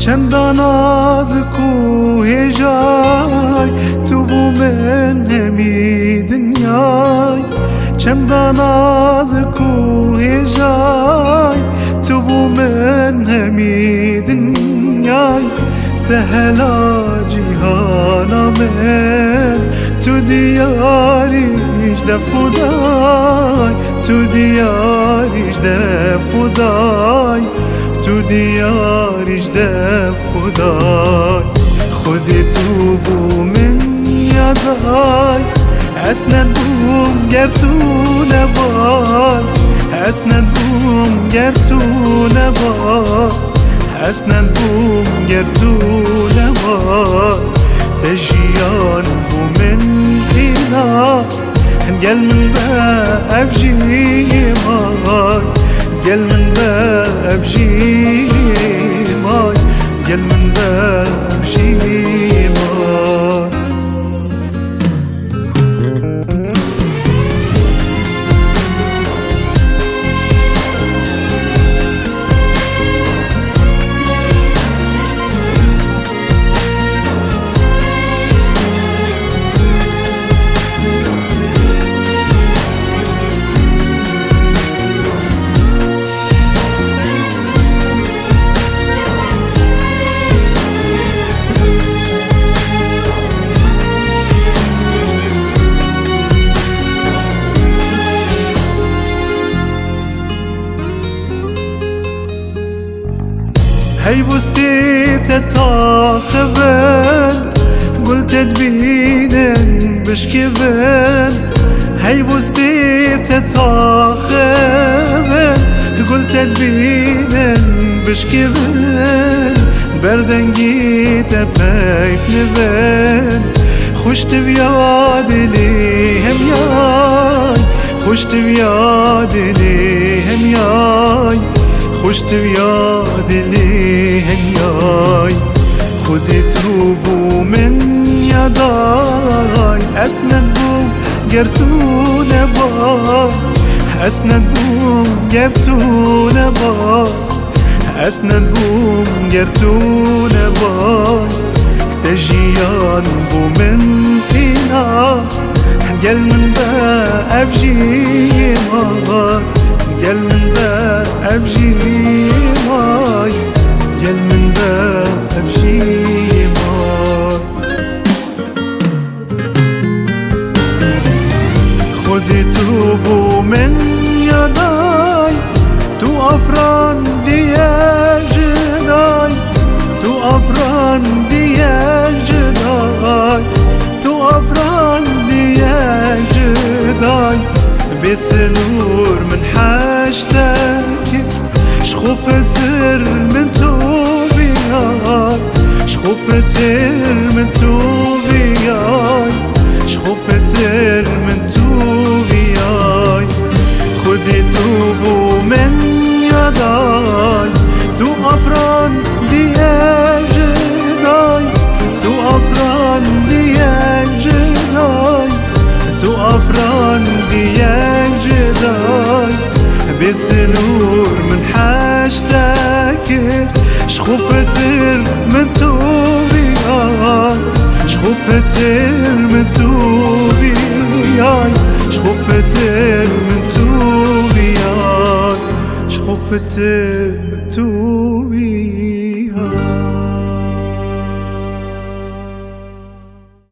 چندان نازک و هجای تو بو من همی دنیای چندان نازک و هجای تو بو من همی دنیای تهلا جیهانا من تو دیاریش دفودای تو دیاریش دفودای تو دیاریش دفودای خودی تو بو من یادای اسند بوم گر تو نبای اسند بوم گر تو نبای اسند بوم گر تو نبای تجیان بو من اینا گل من بابجی مای گل من بابجی مای گل من بابجی مای هی بوستي بتتاخبن قلت تبينن بشكبن هي بوستي بتتاخبن قلت تبينن بشكبن بردن جيت بايف نبن خشت بياد ليهم ياي خشت بياد ليهم ياي خشت بياد ليهم ياي خدت روبو من يداي اسند بوم قرتو نباي اسند بوم قرتو نباي اسند بوم قرتو نباي تجيان بو من إنا قل من بابجي ماي قل من بابجي ماي قل من بابجي ماي خدت روبو من يداي تو أفران ديال جداي تو أفران ديال جداي تو أفران ديال جداي بسنور من حاجتك شخوبتر من توبياي شخوبتر من توبياي شخوبتر من توبياي خدي توبو من يداي تو أفران ديال جداي تو أفران ديال جداي تو أفران ديال جداي بسنور من حاجتك شخوبتر من توبياي شخوبتر من توبياي شخوبتر من توبياي شخوبتر من توبياي